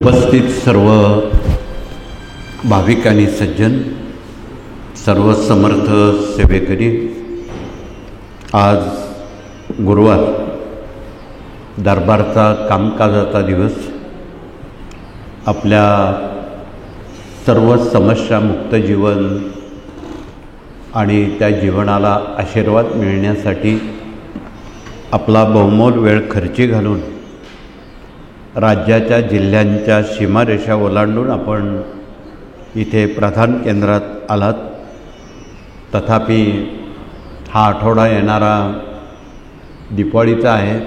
उपस्थित सर्व भाविक आणि सज्जन, सर्व समर्थ सेवेकरी, आज गुरुवार दरबारचा कामकाजाचा दिवस, आपल्या सर्व समस्यामुक्त जीवन आणि त्या जीवनाला आशीर्वाद मिळण्यासाठी आपला बहुमोल वेळ खर्ची घालून राज्याच्या जिल्ह्यांच्या सीमारेषा ओलांडून आपण इथे प्रधान केंद्रात आलात. तथापि हा आठवडा येणारा दिवाळीचा आहे,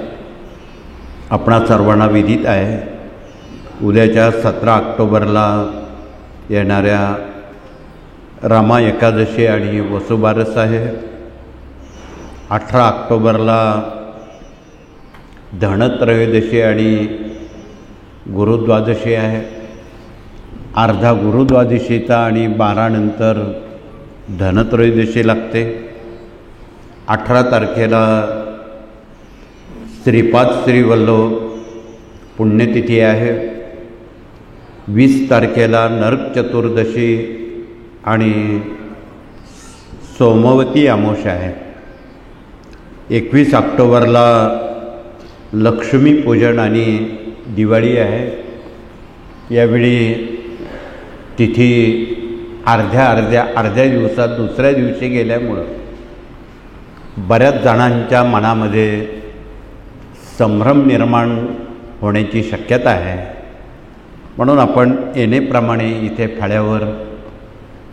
आपणा सर्वांना विदित आहे. उद्याच्या 17 ऑक्टोबरला येणाऱ्या रामा एकादशी आणि वसुबारस आहे. 18 ऑक्टोबरला धनत्रयोदशी आणि गुरुद्वादशी आहे. अर्धा गुरुद्वादशीचा आणि 12 नंतर धनत्रयोदशी लागते. 18 तारखेला श्रीपाद श्रीवल्लभ पुण्यतिथी आहे. 20 तारखेला नरक चतुर्दशी आणि सोमवती अमावस्या आहे. 21 ऑक्टोबरला लक्ष्मीपूजन आणि दिवाळी आहे. यावेळी तिथी अर्ध्या दिवसात दुसऱ्या दिवशी गेल्यामुळं बऱ्याच जणांच्या मनामध्ये संभ्रम निर्माण होण्याची शक्यता आहे. म्हणून आपण येणेप्रमाणे इथे फळ्यावर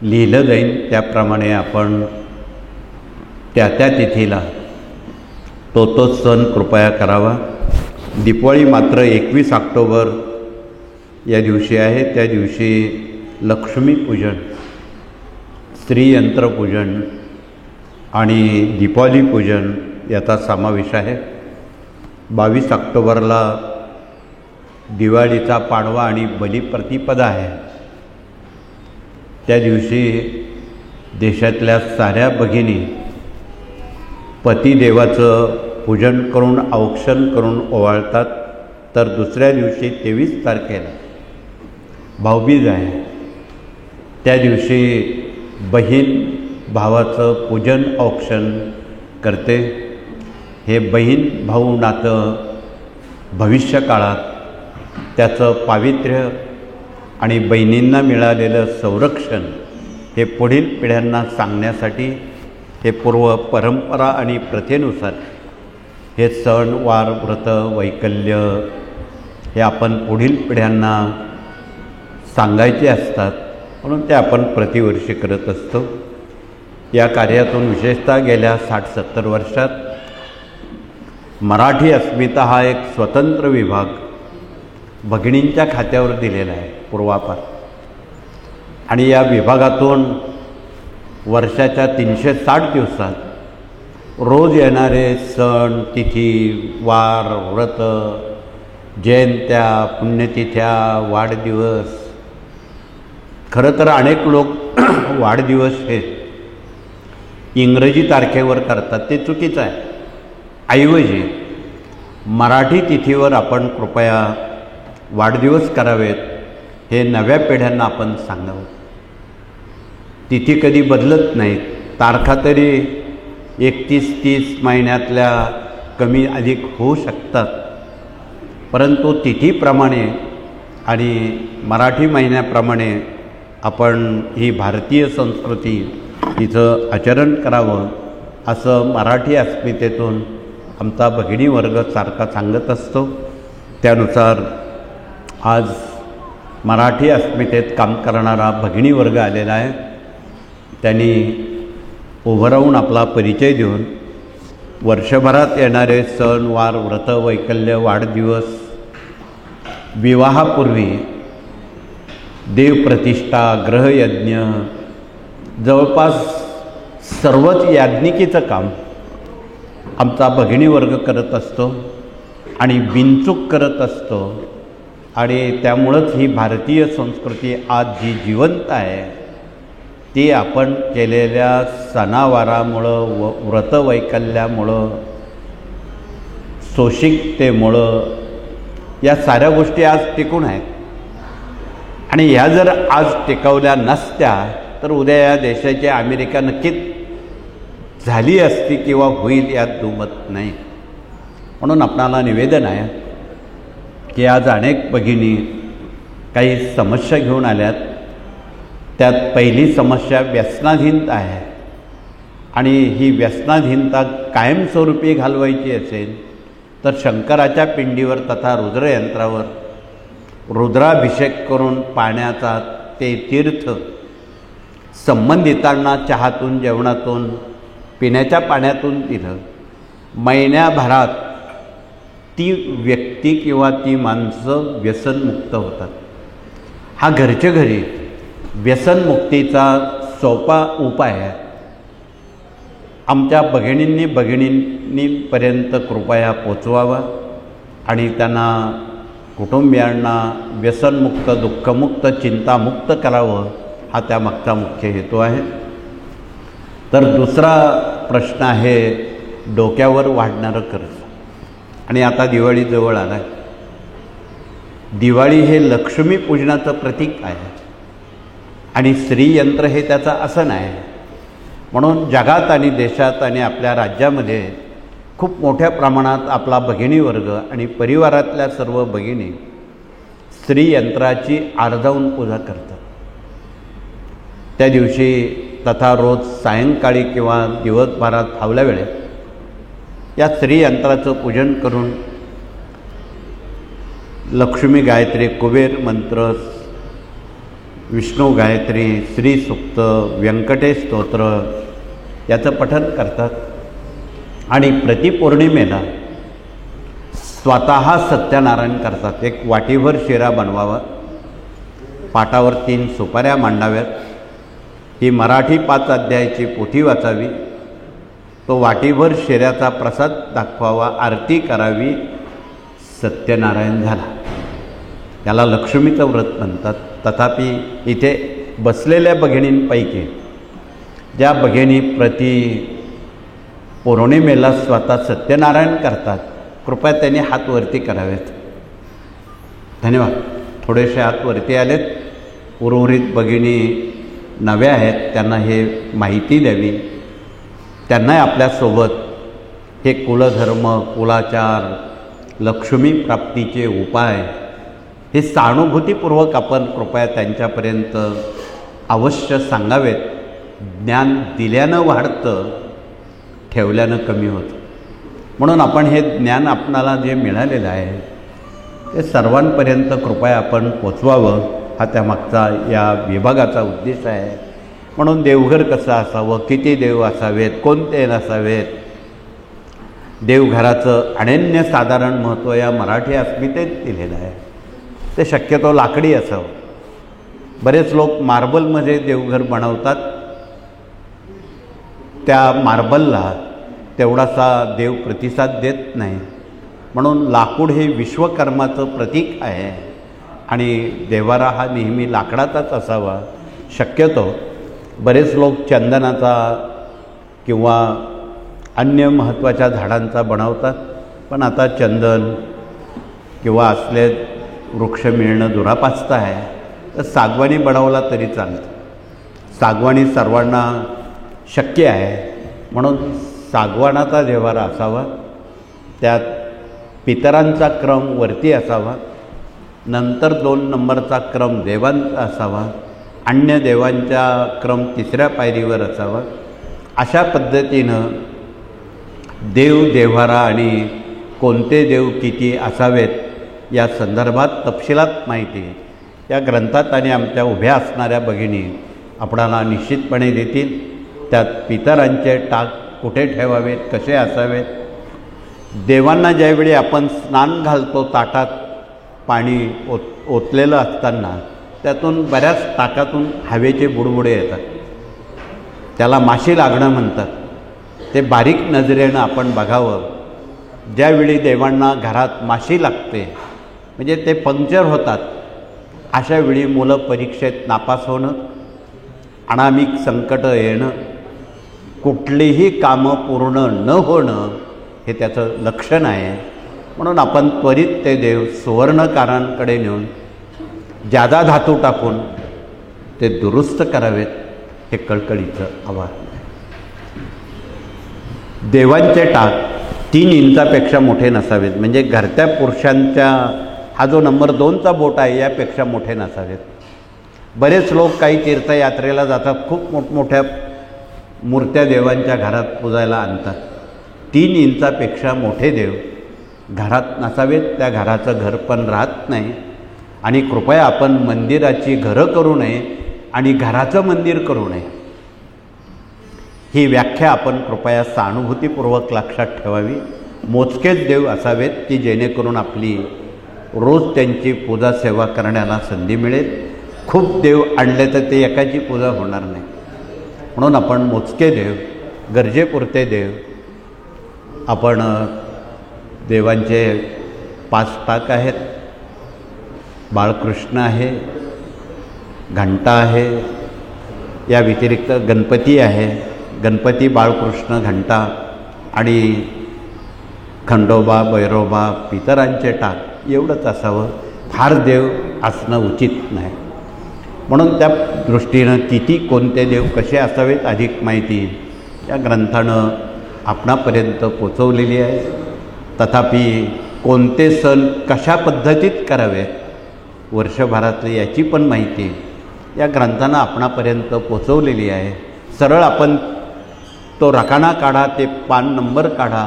लिहिलं जाईल त्याप्रमाणे आपण त्या तिथीला तो सण कृपया करावा. दिवाळी मात्र 21 ऑक्टोबर या दिवशी आहे. त्या दिवशी लक्ष्मीपूजन, श्रीयंत्रपूजन आणि दीपावली पूजन याचा समावेश आहे. 22 ऑक्टोबरला दिवाळीचा पाडवा आणि बलिप्रतिपदा आहे. त्या दिवशी देशातल्या साऱ्या भगिनी पतिदेवाचं पूजन करून औक्षण करून ओवाळतात. तर दुसऱ्या दिवशी 23 तारखेला भाऊबीज आहे. त्या दिवशी बहीण भावाचं पूजन औक्षण करते. हे बहीण भाऊ नातं भविष्यकाळात त्याचं पावित्र्य आणि बहिणींना मिळालेलं संरक्षण हे पुढील पिढ्यांना सांगण्यासाठी हे पूर्व परंपरा आणि प्रथेनुसार हे सण वार व्रत वैकल्य हे आपण पुढील पिढ्यांना सांगायचे असतात. म्हणून ते आपण प्रतिवर्षी करत असतो. या कार्यातून विशेषतः गेल्या 60-70 वर्षात मराठी अस्मिता हा एक स्वतंत्र विभाग भगिनींच्या खात्यावर दिलेला आहे पूर्वापार. आणि या विभागातून वर्षाच्या 360 दिवसात रोज येणारे सण, तिथी, वार, व्रत, जयंत्या, पुण्यतिथ्या, वाढदिवस, खरं तर अनेक लोक वाढदिवस हे इंग्रजी तारखेवर करतात, ते चुकीचं आहे. ऐवजी मराठी तिथीवर आपण कृपया वाढदिवस करावेत हे नव्या पिढ्यांना आपण सांगावं. तिथी कधी बदलत नाहीत, तारखा तरी 31-30 महिन्यातल्या कमी अधिक होऊ शकतात, परंतु तिथीप्रमाणे आणि मराठी महिन्याप्रमाणे आपण ही भारतीय संस्कृती तिचं आचरण करावं असं मराठी अस्मितेतून आमचा भगिनी वर्ग सारखा सांगत असतो. त्यानुसार आज मराठी अस्मितेत काम करणारा भगिनी वर्ग आलेला आहे. त्यांनी उभं राहून आपला परिचय देऊन वर्षभरात येणारे सण वार व्रत वैकल्य वाढदिवस, विवाहापूर्वी देवप्रतिष्ठा, ग्रहयज्ञ, जवळपास सर्वच याज्ञिकीचं काम आमचा भगिनी वर्ग करत असतो आणि बिनचूक करत असतो. आणि त्यामुळंच ही भारतीय संस्कृती आज जी जिवंत आहे ती आपण केलेल्या सणावारामुळं व्रतवैकल्यामुळं सोशिकतेमुळं या साऱ्या गोष्टी आज टिकून आहेत. आणि ह्या जर आज टिकवल्या नसत्या तर उद्या या देशाची अमेरिका नक्कीच झाली असती किंवा होईल यात दुमत नाही. म्हणून आपणाला निवेदन आहे की आज अनेक भगिनी काही समस्या घेऊन आल्यात. त्यात पहिली समस्या व्यसनाधीनता आहे आणि ही व्यसनाधीनता कायमस्वरूपी घालवायची असेल तर शंकराच्या पिंडीवर तथा रुद्रयंत्रावर रुद्राभिषेक करून पाण्याचा ते तीर्थ संबंधितांना चहातून जेवणातून पिण्याच्या पाण्यातून दिलं. महिन्याभरात ती व्यक्ती किंवा ती माणसं व्यसनमुक्त होतात. हा घरच्या घरी व्यसनमुक्तीचा सोपा उपाय आहे. आमच्या भगिनींपर्यंत कृपया पोचवावा आणि त्यांना कुटुंबियांना व्यसनमुक्त दुःखमुक्त चिंतामुक्त करावं हा त्यामागचा मुख्य हेतू आहे. तर दुसरा प्रश्न आहे डोक्यावर वाढणारं कर्ज. आणि आता दिवाळी जवळ आला आहे. दिवाळी हे लक्ष्मीपूजनाचं प्रतीक आहे आणि श्रीयंत्र हे त्याचं आसन आहे. म्हणून जगात आणि देशात आणि आपल्या राज्यामध्ये खूप मोठ्या प्रमाणात आपला भगिनीवर्ग आणि परिवारातल्या सर्व भगिनी श्रीयंत्राची आर्जावून पूजा करतात. त्या दिवशी तथा रोज सायंकाळी किंवा दिवसभरात फावल्या वेळेत या श्रीयंत्राचं पूजन करून लक्ष्मी गायत्री, कुबेर मंत्र, विष्णू गायत्री, श्रीसूक्त, व्यंकटेश स्तोत्र याचं पठण करतात. आणि प्रतिपौर्णिमेला स्वतः सत्यनारायण करतात. एक वाटीभर शिरा बनवावा, पाटावर 3 सुपाऱ्या मांडाव्यात, ही मराठी 5 अध्यायाची पोथी वाचावी, तो वाटीभर शिऱ्याचा प्रसाद दाखवावा, आरती करावी, सत्यनारायण झाला. याला लक्ष्मीचं व्रत म्हणतात. तथापि इथे बसलेल्या भगिनींपैकी ज्या भगिनी प्रति पौर्णिमेला स्वतः सत्यनारायण करतात कृपया त्यांनी हात वरती करावेत. धन्यवाद. थोडेसे हात वरती आलेत. उर्वरित भगिनी नव्या आहेत, त्यांना हे माहिती द्यावी. त्यांनाही आपल्यासोबत हे कुलधर्म, कुलाचार, लक्ष्मी प्राप्तीचे उपाय हे सहानुभूतीपूर्वक आपण कृपया त्यांच्यापर्यंत अवश्य सांगावेत. ज्ञान दिल्यानं वाढतं, ठेवल्यानं कमी होतं. म्हणून आपण हे ज्ञान आपणाला जे मिळालेलं आहे ते सर्वांपर्यंत कृपया आपण पोचवावं हा त्यामागचा या विभागाचा उद्देश आहे. म्हणून देवघर कसं असावं, किती देव असावेत, कोणते नसावेत, देवघराचं अनन्यसाधारण महत्त्व या मराठी अस्मितेत दिलेलं आहे. ते शक्यतो लाकडी असावं. बरेच लोक मार्बलमध्ये देवघर बनवतात. त्या मार्बलला तेवढासा देव प्रतिसाद देत नाही. म्हणून लाकूड हे विश्वकर्माचं प्रतीक आहे आणि देवारा हा नेहमी लाकडाचाच असावा. शक्यतो बरेच लोक चंदनाचा किंवा अन्य महत्त्वाच्या झाडांचा बनवतात, पण आता चंदन किंवा असले वृक्ष मिळणं दुरापास्त आहे. तर सागवानी बनवला तरी चालतं. सागवानी सर्वांना शक्य आहे, म्हणून सागवानाचा देवारा असावा. त्यात पितरांचा क्रम वरती असावा, नंतर 2 नंबरचा क्रम देवांचा असावा, अन्य देवांचा क्रम 3ऱ्या पायरीवर असावा. अशा पद्धतीनं देव, देव्हारा आणि कोणते देव किती असावेत या संदर्भात तपशिलात माहिती या ग्रंथात आणि आमच्या उभ्या असणाऱ्या भगिनी आपणाला निश्चितपणे देतील. त्यात पितरांचे टाक कुठे ठेवावेत, कसे असावेत, देवांना ज्यावेळी आपण स्नान घालतो ताटात पाणी ओतलेलं असताना त्यातून बऱ्याच टाकातून हवेचे बुडबुडे येतात. त्याला माशी लागणं म्हणतात. ते बारीक नजरेनं आपण बघावं. ज्यावेळी देवांना घरात माशी लागते म्हणजे ते पंक्चर होतात, अशावेळी मुलं परीक्षेत नापास होणं, अनामिक संकट येणं, कुठलीही कामं पूर्ण न होणं हे त्याचं लक्षण आहे. म्हणून आपण त्वरित ते देव सुवर्णकारांकडे नेऊन जादा धातू टाकून ते दुरुस्त करावेत, हे कळकळीचं आवाहन आहे. देवांचे टाक 3 इंचापेक्षा मोठे नसावेत, म्हणजे घरत्या पुरुषांच्या हा जो नंबर 2चा बोट आहे यापेक्षा मोठे नसावेत. बरेच लोक काही तीर्थयात्रेला जातात, खूप मोठमोठ्या मूर्त्या देवांच्या घरात पूजायला आणतात. 3 इंचापेक्षा मोठे देव घरात नसावेत, त्या घराचं घर पण राहत नाही. आणि कृपया आपण मंदिराची घरं करू नये आणि घराचं मंदिर करू नये, ही व्याख्या आपण कृपया सहानुभूतीपूर्वक लक्षात ठेवावी. मोजकेच देव असावेत की जेणेकरून आपली रोज त्यांची पूजा सेवा करण्याला संधी मिळेल. खूप देव आणले तर ते एकाची पूजा होणार नाही, म्हणून आपण मोजके देव, गरजेपुरते देव, आपण देवांचे 5 टाक आहेत. बाळकृष्ण आहे, घंटा आहे, या व्यतिरिक्त गणपती आहे. गणपती, बाळकृष्ण, घंटा आणि खंडोबा, भैरोबा, पितरांचे टाक एवढंच असावं. फार देव असणं उचित नाही. म्हणून त्या दृष्टीनं किती कोणते देव कसे असावेत अधिक माहिती या ग्रंथानं आपणापर्यंत पोचवलेली आहे. तथापि कोणते सण कशा पद्धतीत करावेत वर्षभरातली याची पण माहिती या ग्रंथानं आपणापर्यंत पोचवलेली आहे. सरळ आपण तो रकाना काढा, ते पान नंबर काढा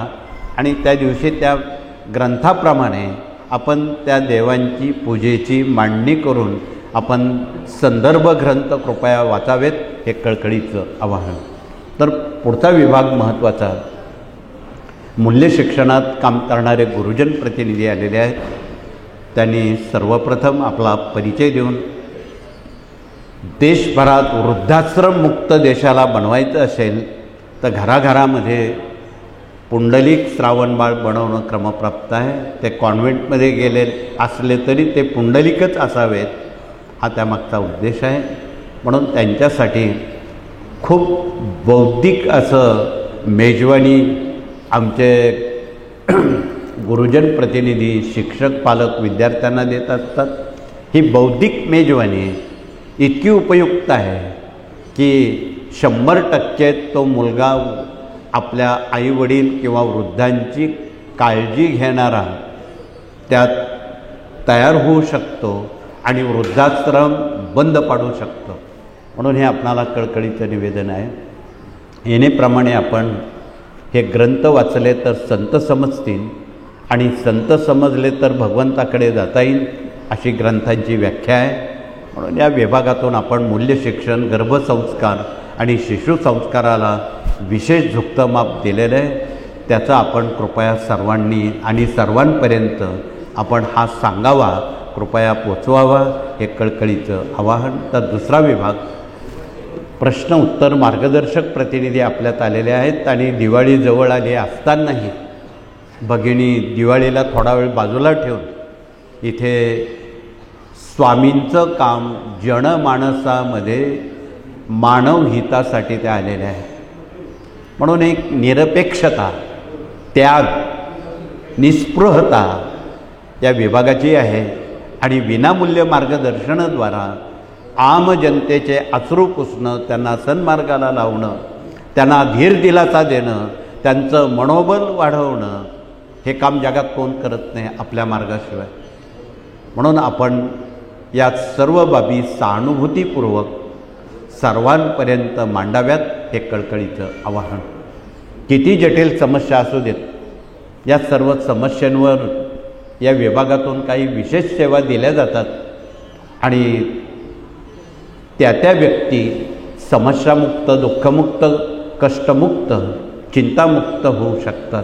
आणि त्या दिवशी त्या ग्रंथाप्रमाणे आपण त्या देवांची पूजेची मांडणी करून आपण संदर्भ ग्रंथ कृपया वाचावेत, हे कळकळीचं आवाहन. तर पुढचा विभाग महत्त्वाचा, मूल्य शिक्षणात काम करणारे गुरुजन प्रतिनिधी आलेले आहेत. त्यांनी सर्वप्रथम आपला परिचय देऊन देशभरात वृद्धाश्रममुक्त देशाला बनवायचं असेल तर घराघरामध्ये पुंडलिक श्रावणबाळ बनवणं क्रमप्राप्त आहे. ते कॉन्व्हेंटमध्ये गेले असले तरी ते पुंडलिकच असावेत, हा त्यामागचा उद्देश आहे. म्हणून त्यांच्यासाठी खूप बौद्धिक असं मेजवानी आमचे गुरुजन प्रतिनिधी, शिक्षक, पालक विद्यार्थ्यांना देत असतात. ही बौद्धिक मेजवानी इतकी उपयुक्त आहे की 100% तो मुलगा आपल्या आईवडील किंवा वृद्धांची काळजी घेणारा त्यात तयार होऊ शकतो आणि वृद्धाश्रम बंद पाडू शकतो. म्हणून हे आपणाला कळकळीचं निवेदन आहे. येणेप्रमाणे आपण हे ग्रंथ वाचले तर संत समजतील आणि संत समजले तर भगवंताकडे जाता येईल, अशी ग्रंथांची व्याख्या आहे. म्हणून या विभागातून आपण मूल्य शिक्षण, गर्भसंस्कार आणि शिशुसंस्काराला विशेष झुकतं माप दिलेलं आहे. त्याचा आपण कृपया सर्वांनी आणि सर्वांपर्यंत आपण हा सांगावा, कृपया पोचवावा, हे कळकळीचं आवाहन. तर दुसरा विभाग प्रश्न उत्तर मार्गदर्शक प्रतिनिधी आपल्यात आलेले आहेत. आणि दिवाळी जवळ आली असतानाही भगिनी दिवाळीला थोडा वेळ बाजूला ठेवून इथे स्वामींचं काम जनमानसामध्ये मानव हितासाठी ते आलेले आहेत. म्हणून एक निरपेक्षता, त्याग, निस्पृहता या विभागाची आहे. आणि विनामूल्य मार्गदर्शनाद्वारा आम जनतेचे अश्रू पुसणं, त्यांना सन्मार्गाला लावणं, त्यांना धीर दिलासा देणं, त्यांचं मनोबल वाढवणं, हे काम जगात कोण करत नाही आपल्या मार्गाशिवाय. म्हणून आपण या सर्व बाबी सहानुभूतीपूर्वक सर्वांपर्यंत मांडाव्यात, हे कळकळीचं आवाहन. किती जटिल समस्या असू देत, या सर्व समस्यांवर या विभागातून काही विशेष सेवा दिल्या जातात आणि त्या व्यक्ती समस्यामुक्त, दुःखमुक्त, कष्टमुक्त, चिंतामुक्त होऊ शकतात.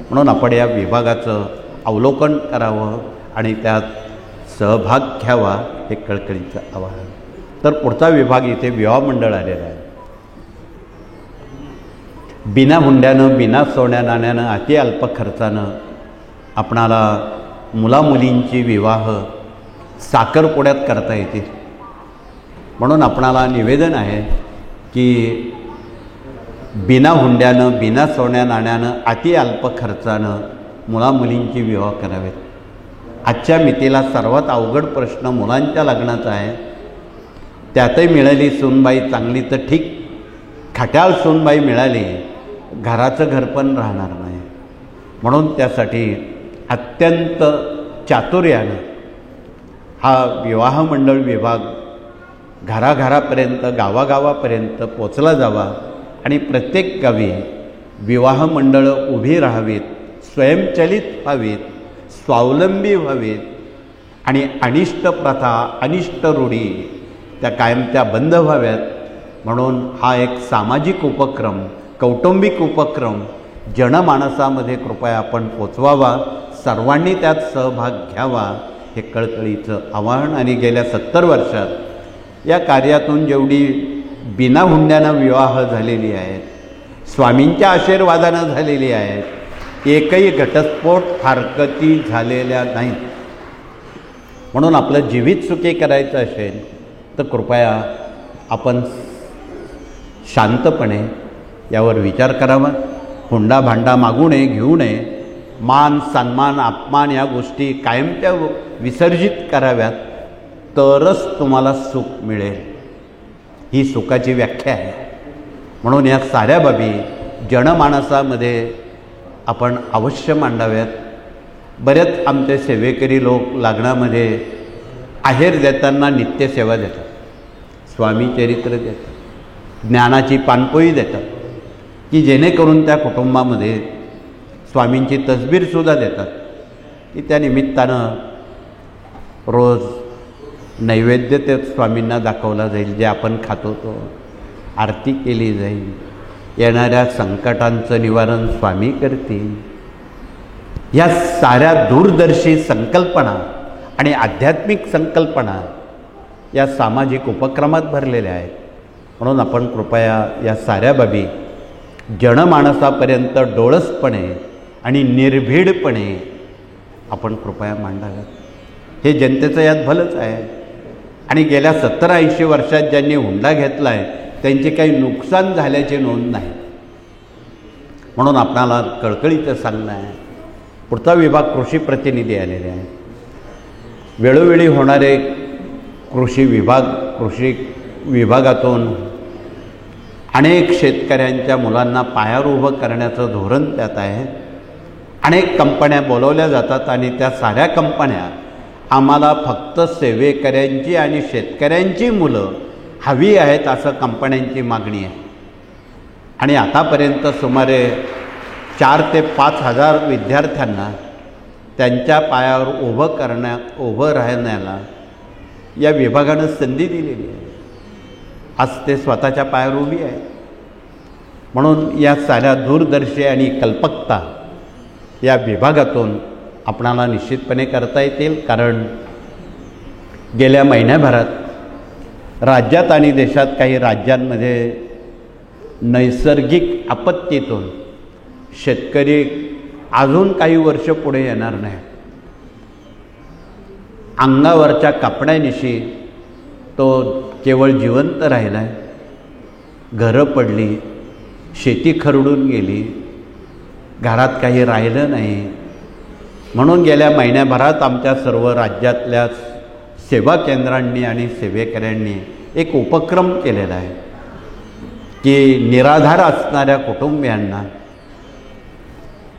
म्हणून आपण या विभागाचं अवलोकन करावं आणि त्यात सहभाग घ्यावा, हे कळकळीचं आवाहन. तर पुढचा विभाग इथे विवाह मंडळ आलेला आहे. बिना हुंड्यानं, बिना सोन्या नाण्यानं, अति अल्प खर्चानं आपणाला मुलामुलींची विवाह साखरपुड्यात करता येतील. म्हणून आपणाला निवेदन आहे की बिना हुंड्यानं, बिना सोन्या नाण्यानं, अति अल्प खर्चानं मुलामुलींची विवाह करावेत. आजच्या मितीला सर्वात अवघड प्रश्न मुलांच्या लग्नाचा आहे. त्यातही मिळाली सूनबाई चांगली तर ठीक, खट्याळ सूनबाई मिळाली, घराचं घर पण राहणार नाही. म्हणून त्यासाठी अत्यंत चातुर्याने हा विवाह मंडळ विभाग घराघरापर्यंत, गावागावापर्यंत पोचला जावा आणि प्रत्येक गावी विवाह मंडळं उभी राहावीत, स्वयंचलित व्हावीत, स्वावलंबी व्हावीत आणि अनिष्ट प्रथा, अनिष्ट रूढी त्या कायमच्या बंद व्हाव्यात. म्हणून हा एक सामाजिक उपक्रम, कौटुंबिक उपक्रम जनमानसामध्ये कृपया आपण पोचवावा, सर्वांनी त्यात सहभाग घ्यावा, हे कळकळीचं आवाहन. आणि गेल्या 70 वर्षात या कार्यातून जेवढी बिनाहुंड्यानं विवाह झालेली आहेत, स्वामींच्या आशीर्वादानं झालेली आहेत, एकही घटस्फोट फारकती झालेल्या नाहीत. म्हणून आपलं जीवित सुखी करायचं असेल तर कृपया आपण शांतपणे यावर विचार करावा. हुंडा भांडा मागू नये, घेऊ नये. मान सन्मान अपमान या गोष्टी कायमच्या विसर्जित कराव्यात, तरच तुम्हाला सुख मिळेल. ही सुखाची व्याख्या आहे. म्हणून या साऱ्या बाबी जनमानसामध्ये आपण अवश्य मांडाव्यात. बरेच आमचे सेवेकरी लोक लग्नामध्ये आहेर देताना नित्यसेवा देतात, स्वामी चरित्र देतात, ज्ञानाची पानपोई देतात, की जेणेकरून त्या कुटुंबामध्ये स्वामींची तसबीरसुद्धा देतात, की त्या निमित्तानं रोज नैवेद्य ते स्वामींना दाखवला जाईल, जे आपण खातो तो आरती केली जाईल, येणाऱ्या संकटांचं निवारण स्वामी करतील. या साऱ्या दूरदर्शी संकल्पना आणि आध्यात्मिक संकल्पना या सामाजिक उपक्रमात भरलेल्या आहेत. म्हणून आपण कृपया या साऱ्या बाबी जनमानसापर्यंत डोळसपणे आणि निर्भीडपणे आपण कृपया मांडाव्यात. हे जनतेचं यात भलंच आहे. आणि गेल्या 70-80 वर्षात ज्यांनी हुंडा घेतला आहे त्यांचे काही नुकसान झाल्याची नोंद नाही. म्हणून आपणाला कळकळीचं सांगणं आहे. पुढचा विभाग कृषी प्रतिनिधी आलेले आहेत. वेळोवेळी होणारे कृषी विभागातून अनेक शेतकऱ्यांच्या मुलांना पायावर उभं करण्याचं धोरण त्यात आहे. अनेक कंपन्या बोलवल्या जातात आणि त्या साऱ्या कंपन्या आम्हाला फक्त सेवेकऱ्यांची आणि शेतकऱ्यांची मुलं हवी आहेत असं कंपन्यांची मागणी आहे. आणि आतापर्यंत सुमारे 4 ते 5 हजार विद्यार्थ्यांना त्यांच्या पायावर उभं राहण्याला या विभागानं संधी दिलेली आहे. आज ते स्वतःच्या पायावर उभी आहे. म्हणून या साऱ्या दूरदर्शी आणि कल्पकता या विभागातून आपणाला निश्चितपणे करता येतील. कारण गेल्या महिन्याभरात राज्यात आणि देशात काही राज्यांमध्ये नैसर्गिक आपत्तीतून शेतकरी अजून काही वर्ष पुढे येणार नाही. अंगावरच्या कपड्यानिशी तो केवळ जिवंत राहिला आहे. घरं पडली, शेती खरडून गेली, घरात काही राहिलं नाही. म्हणून गेल्या महिन्याभरात आमच्या सर्व राज्यातल्या सेवा केंद्रांनी आणि सेवेकऱ्यांनी एक उपक्रम केलेला आहे की निराधार असणाऱ्या कुटुंबियांना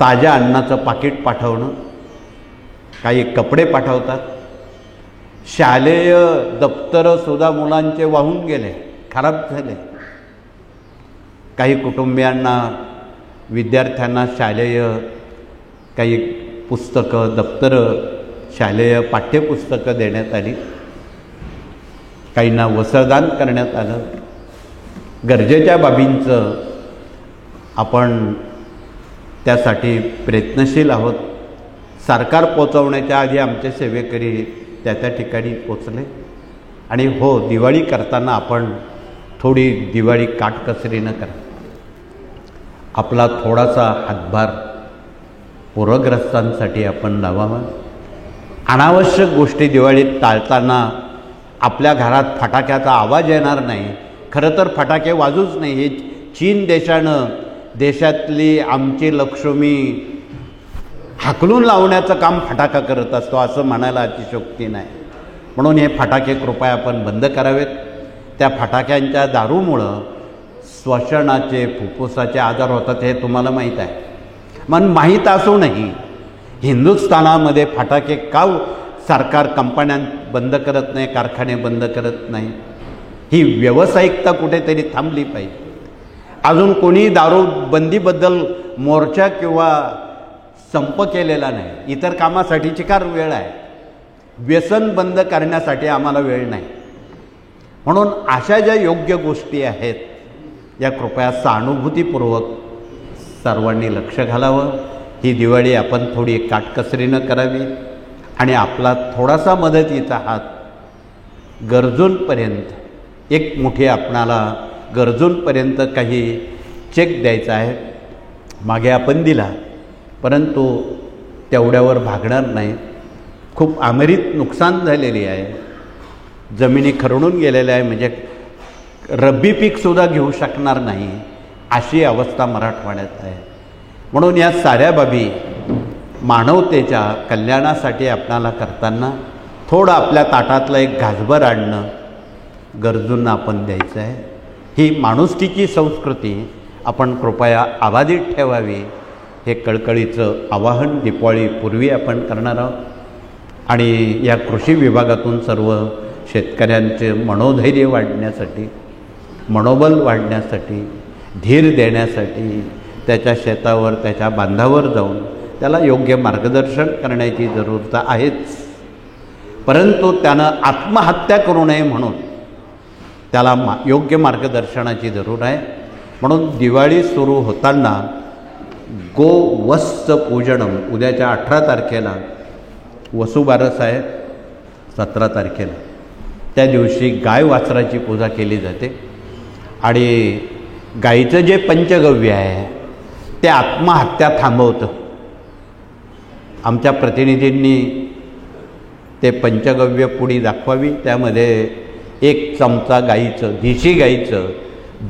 ताज्या अन्नाचं पाकिट पाठवणं, काही कपडे पाठवतात. शालेय दप्तरंसुद्धा मुलांचे वाहून गेले, खराब झाले. काही कुटुंबियांना, विद्यार्थ्यांना शालेय काही पुस्तकं, दप्तरं, शालेय पाठ्यपुस्तकं देण्यात आली. काहींना वस्त्रदान करण्यात आलं. गरजेच्या बाबींचं आपण त्यासाठी प्रयत्नशील आहोत. सरकार पोचवण्याच्या आधी आमचे सेवेकरी त्या ठिकाणी पोचले. आणि हो, दिवाळी करताना आपण थोडी दिवाळी काटकसरीनं करा. आपला थोडासा हातभार पूरग्रस्तांसाठी आपण लावावा. अनावश्यक गोष्टी दिवाळीत टाळताना आपल्या घरात फटाक्याचा आवाज येणार नाही. खरं तर फटाके वाजूच नाही. हे चीन देशानं देशातली आमची लक्ष्मी हाकलून लावण्याचं काम फटाका करत असतो असं म्हणायला अतिशयोक्ती नाही. म्हणून हे फटाके कृपया आपण बंद करावेत. त्या फटाक्यांच्या दारूमुळं श्वसनाचे फुफ्फुसाचे आजार होतात हे तुम्हाला माहीत आहे. मग माहीत असूनही हिंदुस्थानामध्ये फटाके का सरकार कंपन्या बंद करत नाही, कारखाने बंद करत नाही? ही व्यावसायिकता कुठेतरी थांबली पाहिजे. अजून कोणी दारूबंदीबद्दल मोर्चा किंवा संप केलेला नाही. इतर कामासाठीची कार वेळ आहे, व्यसन बंद करण्यासाठी आम्हाला वेळ नाही. म्हणून अशा ज्या योग्य गोष्टी आहेत या कृपया सहानुभूतीपूर्वक सर्वांनी लक्ष घालावं. ही दिवाळी आपण थोडी काटकसरीनं करावी आणि आपला थोडासा मदतीचा हात गरजूंपर्यंत, एक मुठी आपणाला गरजूंपर्यंत काही चेक द्यायचा आहे. मागे आपण दिला, परंतु तेवढ्यावर भागणार नाही. खूप अमर्यादित नुकसान झालेली आहे, जमिनी खरडून गेलेल्या आहे, म्हणजे रब्बी पीकसुद्धा घेऊ शकणार नाही अशी अवस्था मराठवाड्यात आहे. म्हणून या साऱ्या बाबी मानवतेच्या कल्याणासाठी आपणाला करताना थोडं आपल्या ताटातलं एक घासभर आणणं गरजूंना आपण द्यायचं आहे. ही माणुसकीची संस्कृती आपण कृपया अबाधित ठेवावी हे कळकळीचं आवाहन दिवाळीपूर्वी आपण करणार आहोत. आणि या कृषी विभागातून सर्व शेतकऱ्यांचे मनोधैर्य वाढण्यासाठी, मनोबल वाढण्यासाठी, धीर देण्यासाठी त्याच्या शेतावर, त्याच्या बांधावर जाऊन त्याला योग्य मार्गदर्शन करण्याची जरूरता आहेच. परंतु त्यानं आत्महत्या करू नये म्हणून त्याला योग्य मार्गदर्शनाची जरूर आहे. म्हणून दिवाळी सुरू होताना गोवत्स पूजनम, उद्याच्या 18 तारखेला वसुबारस आहे, 17 तारखेला त्या दिवशी गाय वासराची पूजा केली जाते. आणि गाईचं जे पंचगव्य आहे ते आत्महत्या थांबवतं. आमच्या प्रतिनिधींनी ते पंचगव्य पुडी दाखवावी. त्यामध्ये 1 चमचा गाईचं, देशी गाईचं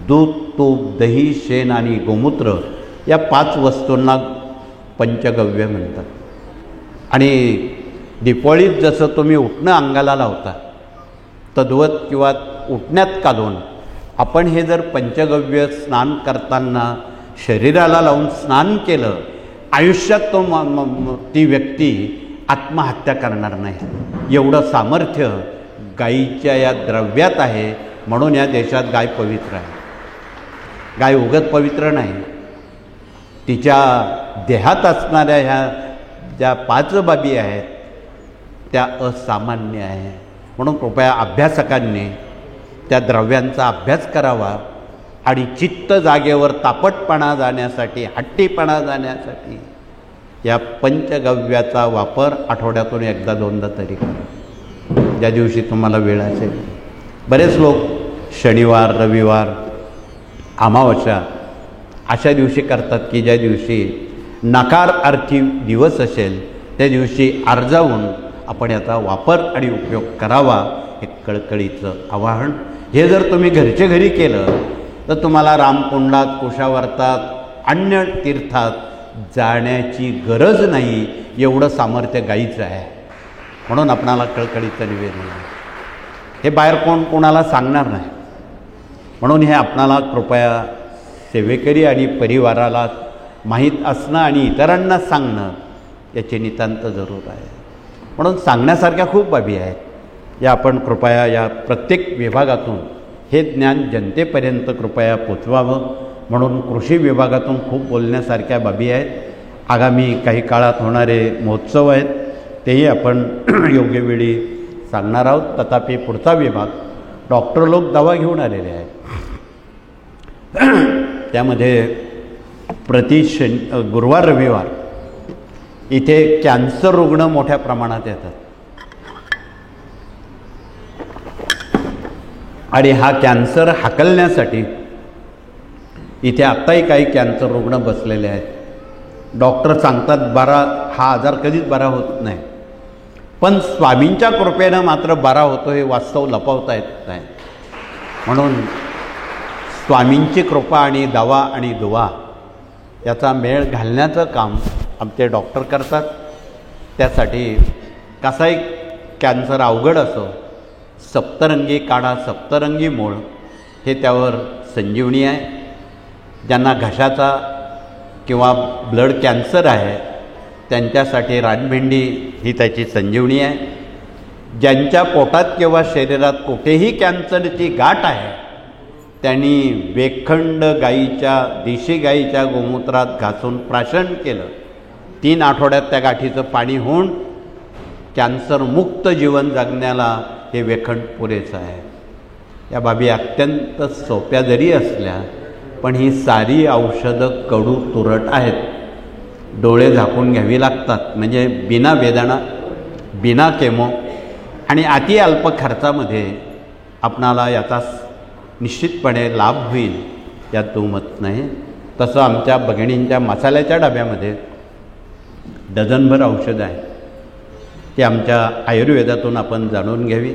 दूध, तूप, दही, शेण आणि गोमूत्र या 5 वस्तूंना पंचगव्य म्हणतात. आणि दिवाळीत जसं तुम्ही उठणं अंगाला लावता तद्वत किंवा उठण्यात काढून आपण हे जर पंचगव्य स्नान करताना शरीराला लावून स्नान केलं, आयुष्यात ती व्यक्ती आत्महत्या करणार नाही. एवढं सामर्थ्य गाईच्या या द्रव्यात आहे. म्हणून या देशात गाय पवित्र आहे. गाय उगत पवित्र नाही, तिच्या देहात असणाऱ्या ह्या ज्या 5 बाबी आहेत त्या असामान्य आहे. म्हणून कृपया अभ्यासकांनी त्या द्रव्यांचा अभ्यास करावा आणि चित्त जागेवर तापटपणा जाण्यासाठी, हट्टीपणा जाण्यासाठी या पंचगव्याचा वापर आठवड्यातून 1-2दा तरी करा, ज्या दिवशी तुम्हाला वेळ असेल. बरेच लोक शनिवार, रविवार, अमावस्या अशा दिवशी करतात की ज्या दिवशी नकारार्थी दिवस असेल त्या दिवशी आर्जावून आपण याचा वापर आणि उपयोग करावा हे कळकळीचं आवाहन. हे जर तुम्ही घरचे घरी केलं तर तुम्हाला रामकुंडात, कुशावर्तात, अन्य तीर्थात जाण्याची गरज नाही. एवढं सामर्थ्य गाईचं आहे. म्हणून आपणाला कळकळीचं निवेदन आहे. हे बाहेर कोणाला सांगणार नाही. म्हणून हे आपणाला कृपया सेवेकरी आणि परिवाराला माहीत असणं आणि इतरांना सांगणं याची नितांत जरूर आहे. म्हणून सांगण्यासारख्या खूप बाबी आहेत. या आपण कृपया या प्रत्येक विभागातून हे ज्ञान जनतेपर्यंत कृपया पोचवावं. म्हणून कृषी विभागातून खूप बोलण्यासारख्या बाबी आहेत. आगामी काही काळात होणारे महोत्सव आहेत तेही आपण योग्य वेळी सांगणार आहोत. तथापि पुढचा विभाग डॉक्टर लोक दवा घेऊन आलेले आहेत. त्यामध्ये गुरुवार, रविवार इथे कॅन्सर रुग्ण मोठ्या प्रमाणात येतात. आणि हा कॅन्सर हाकलण्यासाठी इथे आत्ताही काही कॅन्सर रुग्ण बसलेले आहेत. डॉक्टर सांगतात हा आजार कधीच बरा होत नाही, पण स्वामींच्या कृपेनं मात्र बरा होतो हे वास्तव लपवता येत नाही. म्हणून स्वामींची कृपा आणि दवा आणि दुवा याचा मेळ घालण्याचं काम आमचे डॉक्टर करतात. त्यासाठी कसाही कॅन्सर अवघड असो, सप्तरंगी काढा सप्तरंगी मूळ हे त्यावर संजीवनी आहे. ज्यांना घशाचा किंवा ब्लड कॅन्सर आहे त्यांच्यासाठी रानभेंडी ही त्याची संजीवनी आहे. ज्यांच्या पोटात किंवा शरीरात कुठेही कॅन्सरची गाठ आहे त्यांनी वेखंड गाईच्या देशी गाईच्या गोमूत्रात घासून प्राशन केलं, 3 आठवड्यात त्या गाठीचं पाणी होऊन कॅन्सरमुक्त जीवन जगण्याला हे वेखंड पुरेसं आहे. या बाबी अत्यंत सोप्या जरी असल्या पण ही सारी औषधं कडू तुरट आहेत. डोळे झाकून घ्यावी लागतात, म्हणजे बिना वेदना, बिना केमो आणि अति अल्प खर्चामध्ये आपणाला याचा निश्चितपणे लाभ होईल यात दुमत नाही. तसं आमच्या भगिनींच्या मसाल्याच्या डब्यामध्ये डझनभर औषधं आहे. ती आमच्या आयुर्वेदातून आपण जाणून घ्यावी.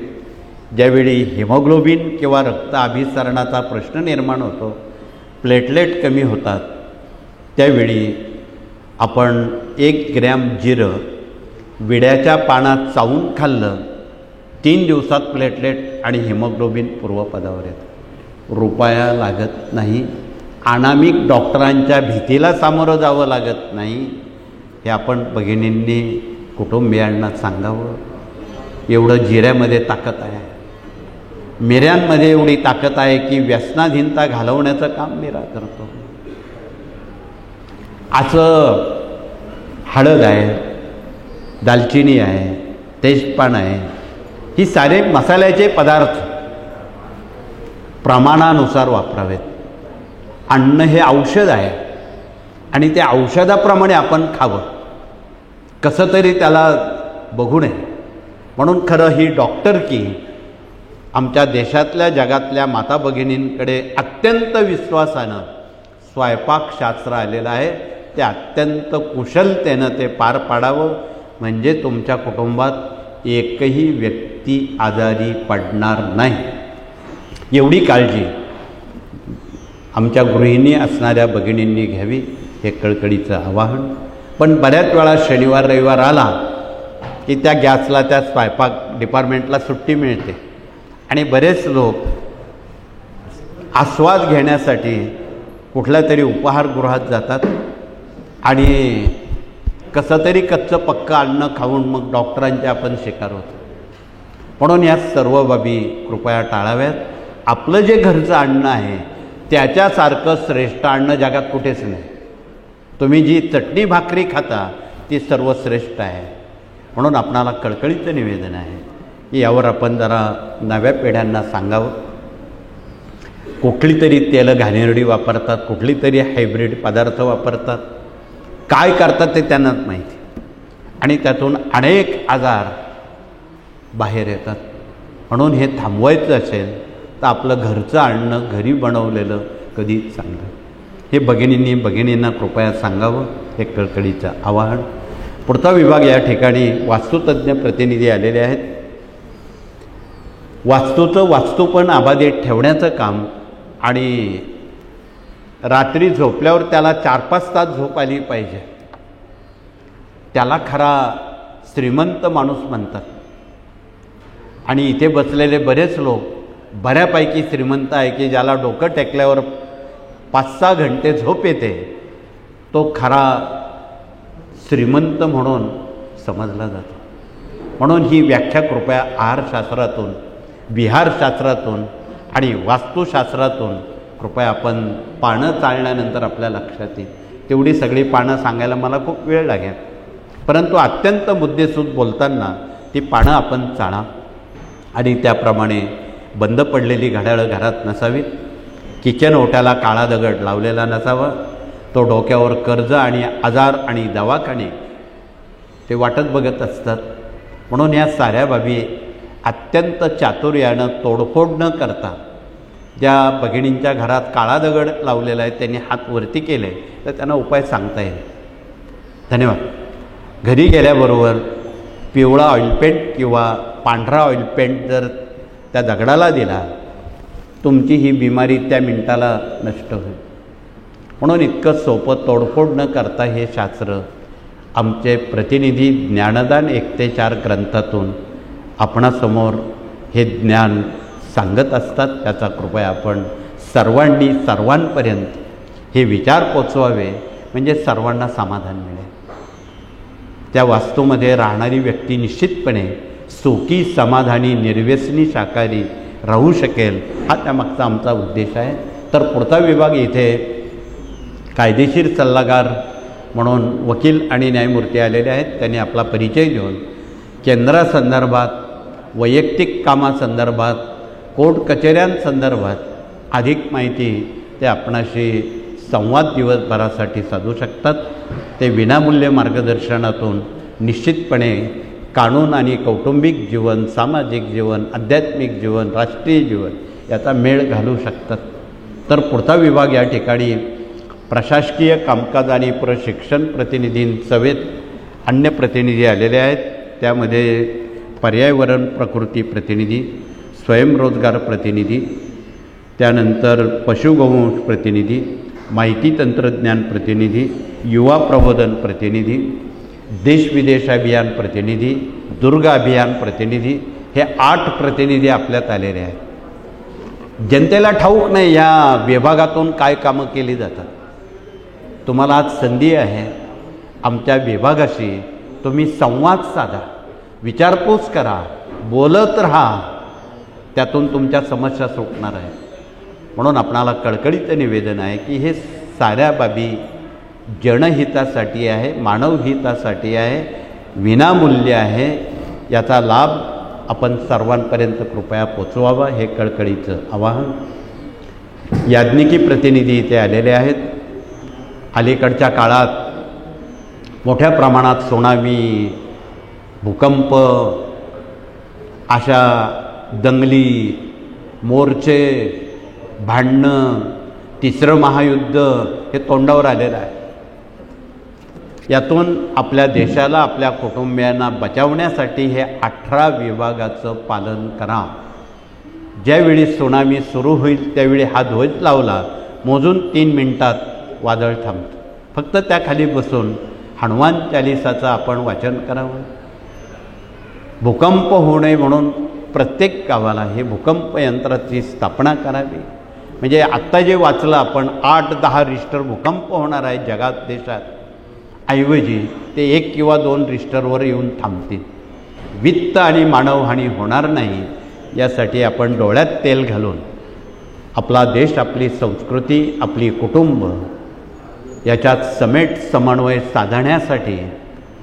ज्यावेळी हिमोग्लोबिन किंवा रक्त अभिसरणाचा प्रश्न निर्माण होतो, प्लेटलेट कमी होतात, त्यावेळी आपण 1 ग्रॅम जिरं विड्याच्या पानात चावून खाल्लं, 3 दिवसात प्लेटलेट आणि हिमोग्लोबिन पूर्वपदावर येतं. रुपया लागत नाही, अनामिक डॉक्टरांच्या भीतीला सामोरं जावं लागत नाही. हे आपण भगिनींनी कुटुंबियांना सांगावं. एवढं जिऱ्यामध्ये ताकद आहे, मिऱ्यांमध्ये एवढी ताकद आहे की व्यसनाधीनता घालवण्याचं काम मिरा करतो. असं हळद आहे, दालचिनी आहे, तेजपान आहे, ही सारे मसाल्याचे पदार्थ प्रमाणानुसार वापरावेत. अन्न हे औषध आहे आणि त्या औषधाप्रमाणे आपण खावं, कसं तरी त्याला बघू नये. म्हणून खरं ही डॉक्टरकी आमच्या देशातल्या जगातल्या माता भगिनींकडे अत्यंत विश्वासानं स्वयंपाकशास्त्र आलेलं आहे. ते अत्यंत कुशलतेनं ते पार पाडावं, म्हणजे तुमच्या कुटुंबात एकही व्यक्ती आजारी पडणार नाही. एवढी काळजी आमच्या गृहिणी असणाऱ्या भगिनींनी घ्यावी, हे कळकळीचं आवाहन. पण बऱ्याच वेळा शनिवार रविवार आला की त्या गॅसला, त्या स्वयंपाक डिपार्टमेंटला सुट्टी मिळते आणि बरेच लोक आस्वाद घेण्यासाठी कुठल्या तरी उपहारगृहात जातात आणि कसं तरी कच्चं पक्कं अन्न खाऊन मग डॉक्टरांचे आपण शिकार होतो. म्हणून या सर्व बाबी कृपया टाळाव्यात. आपलं जे घरचं अन्न आहे त्याच्यासारखं श्रेष्ठ अन्न जगात कुठेच नाही. तुम्ही जी चटणी भाकरी खाता ती सर्वश्रेष्ठ आहे. म्हणून आपणाला कळकळीचं निवेदन आहे की यावर आपण जरा नव्या पिढ्यांना सांगावं. कुठली तरी तेलं घाणेरडी वापरतात, कुठली तरी हायब्रिड पदार्थ वापरतात, काय करतात ते त्यांनाच माहिती आणि त्यातून अनेक आजार बाहेर येतात. म्हणून हे थांबवायचं असेल तर आपलं घरचं अन्न घरी बनवलेलं कधीच चांगलं. हे भगिनींना कृपया सांगावं, हे कळकळीचं आवाहन. पुढचा विभाग या ठिकाणी वास्तुतज्ञ प्रतिनिधी आलेले आहेत. वास्तूचं वास्तूपण अबाधित ठेवण्याचं काम आणि रात्री झोपल्यावर त्याला 4-5 तास झोप आली पाहिजे, त्याला खरा श्रीमंत माणूस म्हणतात. आणि इथे बसलेले बरेच लोक बऱ्यापैकी श्रीमंत आहे की ज्याला डोकं टेकल्यावर 5-6 घंटे झोप येते, तो खरा श्रीमंत म्हणून समजला जातो. म्हणून ही व्याख्या कृपया आहारशास्त्रातून, विहारशास्त्रातून आणि वास्तुशास्त्रातून कृपया आपण पानं चालण्यानंतर आपल्या लक्षात येईल. तेवढी सगळी पानं सांगायला मला खूप वेळ लागेल, परंतु अत्यंत मुद्देसूद बोलताना ती पानं आपण चाळा आणि त्याप्रमाणे बंद पडलेली घड्याळं घरात नसावीत. किचन ओट्याला काळा दगड लावलेला नसावा. तो डोक्यावर कर्ज आणि आजार आणि दवाखाने ते वाटत बघत असतात. म्हणून या साऱ्या बाबी अत्यंत चातुर्यानं तोडफोड न करता, ज्या भगिनींच्या घरात काळा दगड लावलेला आहे त्यांनी हात वरती केले तर त्यांना उपाय सांगता येईल. धन्यवाद. घरी गेल्याबरोबर पिवळा ऑइलपेंट किंवा पांढरा ऑइलपेंट जर त्या दगडाला दिला, तुमची ही बिमारी त्या मिनिटाला नष्ट होईल. म्हणून इतकं सोपं तोडफोड न करता हे शास्त्र आमचे प्रतिनिधी ज्ञानदान 1 ते 4 ग्रंथातून आपणासमोर हे ज्ञान सांगत असतात. त्याचा कृपया आपण सर्वांनी सर्वांपर्यंत हे विचार पोचवावे, म्हणजे सर्वांना समाधान मिळेल. त्या वास्तूमध्ये राहणारी व्यक्ती निश्चितपणे सुखी, समाधानी, निर्व्यसनी, शाकाहारी राहू शकेल, हा त्यामागचा आमचा उद्देश आहे. तर पुढचा विभाग इथे कायदेशीर सल्लागार म्हणून वकील आणि न्यायमूर्ती आलेले आहेत. त्यांनी आपला परिचय देऊन केंद्रासंदर्भात, वैयक्तिक कामासंदर्भात, कोर्ट कचेऱ्यांसंदर्भात अधिक माहिती ते आपणाशी संवाद दिवसभरासाठी साधू शकतात. ते विनामूल्य मार्गदर्शनातून निश्चितपणे कानून आणि कौटुंबिक जीवन, सामाजिक जीवन, आध्यात्मिक जीवन, राष्ट्रीय जीवन याचा मेळ घालू शकतात. तर पुढचा विभाग या ठिकाणी प्रशासकीय कामकाज आणि प्रशिक्षण प्रतिनिधींसमेत अन्य प्रतिनिधी आलेले आहेत. त्यामध्ये पर्यावरण प्रकृती प्रतिनिधी, स्वयंरोजगार प्रतिनिधी, त्यानंतर पशुगोवंश प्रतिनिधी, माहिती तंत्रज्ञान प्रतिनिधी, युवा प्रबोधन प्रतिनिधी, देशविदेश अभियान प्रतिनिधी, दुर्ग अभियान प्रतिनिधी, हे 8 प्रतिनिधी आपल्यात आलेले आहेत. जनतेला ठाऊक नाही या विभागातून काय कामं केली जातात. तुम्हाला आज संधी आहे, आमच्या विभागाशी तुम्ही संवाद साधा, विचारपूस करा, बोलत राहा, त्यातून तुमच्या समस्या सुटणार आहे. म्हणून आपणाला कळकळीचं निवेदन आहे की हे साऱ्या बाबी जनहितासाठी आहे, मानवहितासाठी आहे, विनामूल्य आहे. याचा लाभ आपण सर्वांपर्यंत कृपया पोचवावा, हे कळकळीचं आवाहन. याज्ञिकी प्रतिनिधी इथे आलेले आहेत. अलीकडच्या काळात मोठ्या प्रमाणात त्सुनामी, भूकंप, अशा दंगली, मोर्चे, भांडणं, 3रं महायुद्ध हे तोंडावर आलेलं आहे. यातून आपल्या देशाला, आपल्या कुटुंबियांना बचावण्यासाठी हे 18 विभागाचं पालन करा. ज्यावेळी त्सुनामी सुरू होईल त्यावेळी हा ध्वज लावला, मोजून 3 मिनिटात वादळ थांबतं. फक्त त्याखाली बसून हनुमान चालिसाचं आपण वाचन करावं. भूकंप होऊ नये म्हणून प्रत्येक गावाला हे भूकंप यंत्राची स्थापना करावी. म्हणजे आत्ता जे वाचलं आपण 8-10 रिश्टर भूकंप होणार आहे जगात, देशात, ऐवजी ते 1 किंवा 2 रिश्टरवर येऊन थांबतील. वित्त आणि मानवहानी होणार नाही यासाठी आपण डोळ्यात तेल घालून आपला देश, आपली संस्कृती, आपली कुटुंब याच्यात समेट समन्वय साधण्यासाठी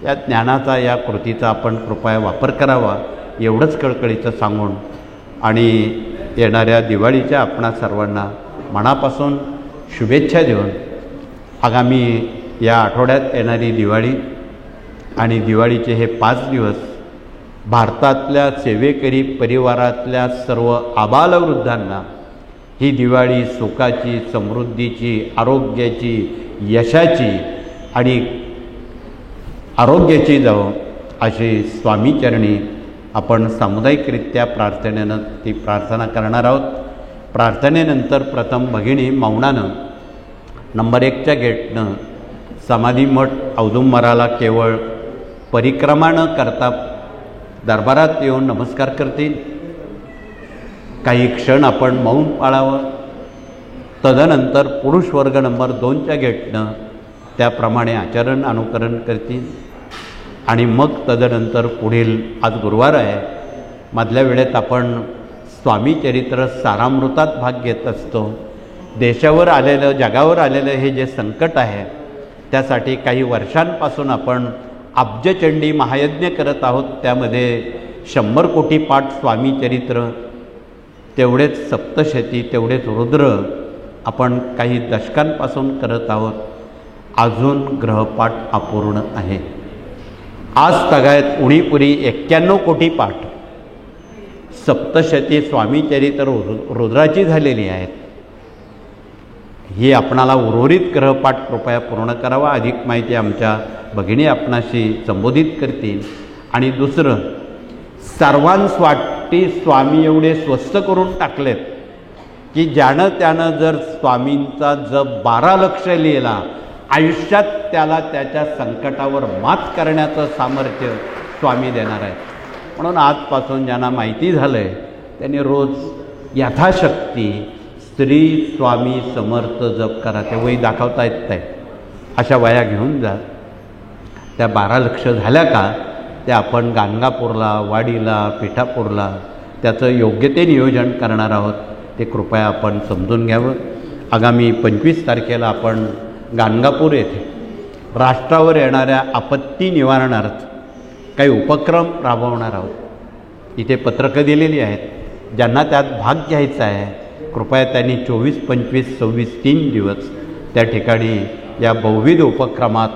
या ज्ञानाचा, या कृतीचा आपण कृपया वापर करावा, एवढंच कळकळीचं सांगून आणि येणाऱ्या दिवाळीच्या आपणा सर्वांना मनापासून शुभेच्छा देऊन आगामी या आठवड्यात येणारी दिवाळी आणि दिवाळीचे हे 5 दिवस भारतातल्या सेवेकरी परिवारातल्या सर्व आबालवृद्धांना ही दिवाळी सुखाची, समृद्धीची, आरोग्याची, यशाची आणि आरोग्याची जावो अशी स्वामीचरणी आपण सामुदायिकरित्या प्रार्थनेनं ती प्रार्थना करणार आहोत. प्रार्थनेनंतर प्रथम भगिनी मौनानं नंबर 1च्या गेटनं समाधी मठ औदुंबराला केवळ परिक्रमा न करता दरबारात येऊन नमस्कार करतील. काही क्षण आपण मौन पाळावं. तदनंतर पुरुष वर्ग नंबर 2च्या गेटनं त्याप्रमाणे आचरण अनुकरण करतील आणि मग तदनंतर पुढील, आज गुरुवार आहे, मधल्या वेळेत आपण स्वामी चरित्र सारामृतात भाग घेत असतो. देशावर आलेलं, जगावर आलेलं हे जे संकट आहे त्यासाठी काही वर्षांपासून आपण अब्जचंडी महायज्ञ करत आहोत. त्यामध्ये 100 कोटी पाठ स्वामी चरित्र, तेवढेच सप्तशती, तेवढेच रुद्र आपण काही दशकांपासून करत आहोत. अजून ग्रहपाठ अपूर्ण आहे. आज तगायत उणीपुरी 91 कोटी पाठ सप्तशती स्वामी चरित्र रुद्राची झालेली आहेत. ही आपणाला उर्वरित ग्रहपाठ कृपया पूर्ण करावा. अधिक माहिती आमच्या भगिनी आपणाशी संबोधित करतील. आणि दुसरं, सर्वांसाठी स्वामी एवढे स्वस्त करून टाकलेत की ज्यानं त्यानं जर स्वामींचा जप 12 लक्ष लिहिला आयुष्यात त्याला त्याच्या संकटावर मात करण्याचं सामर्थ्य स्वामी देणार आहे. म्हणून आजपासून ज्यांना माहिती झालं आहे त्यांनी रोज यथाशक्ती श्री स्वामी समर्थ जप करा. ते वही दाखवता येत नाही, अशा वया घेऊन जा. त्या 12 लक्ष झाल्या का त्या आपण गाणगापूरला, वाडीला, पिठापूरला त्याचं योग्य ते नियोजन करणार आहोत. ते कृपया आपण समजून घ्यावं. आगामी 25 तारखेला आपण गाणगापूर येथे राष्ट्रावर येणाऱ्या आपत्ती निवारणार्थ काही उपक्रम राबवणार आहोत. इथे पत्रकं दिलेली आहेत. ज्यांना त्यात भाग घ्यायचा आहे कृपया त्यांनी 24, 25, 26 3 दिवस त्या ठिकाणी या बहुविध उपक्रमात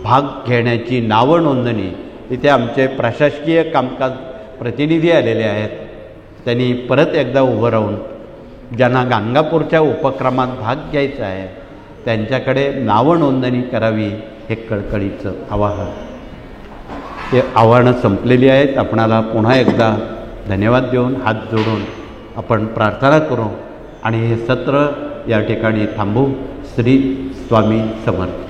भाग घेण्याची नावं नोंदणी. इथे आमचे प्रशासकीय कामकाज प्रतिनिधी आलेले आहेत. त्यांनी परत एकदा उभं राहून ज्यांना गाणगापूरच्या उपक्रमात भाग घ्यायचा आहे त्यांच्याकडे नावं नोंदणी करावी हे कळकळीचं आवाहन. हे आव्हानं संपलेली आहेत. आपणाला पुन्हा एकदा धन्यवाद देऊन हात जोडून आपण प्रार्थना करू आणि हे सत्र या ठिकाणी थांबू. श्री स्वामी समर्थ.